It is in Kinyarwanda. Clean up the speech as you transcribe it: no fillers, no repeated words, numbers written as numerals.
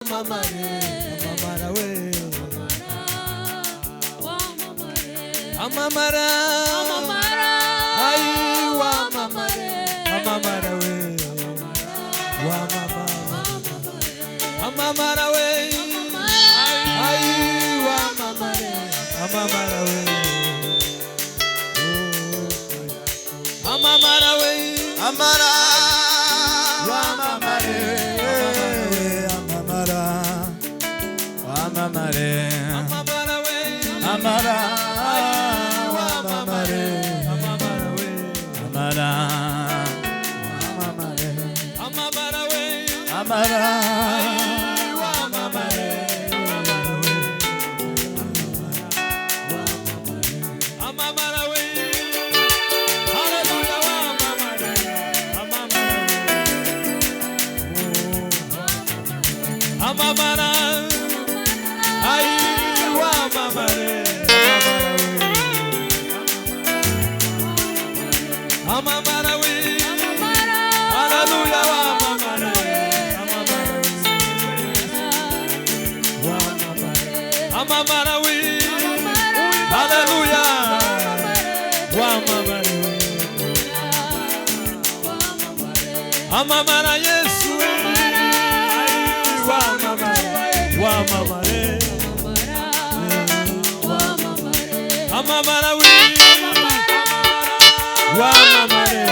Amamare, amamara we. Amamara, amamara. Ay, wa amamare, amamara we. Wa amamara, amamara we. Ay, wa amamare, amamara we. Amamara we, amara. Wa amamare. Amamare, amamara we, amara, amamare, amamara we, amara, amamare, amamara we, amara, amamare, amamara we, hallelujah, amamare, amamara, amamara. Ay, wa amamare, amamara we, hallelujah, wa amamare, amamara we, hallelujah, wa amamare, amamara Yesu, wa amamare, wa amamare. Amamara we, wa amamare,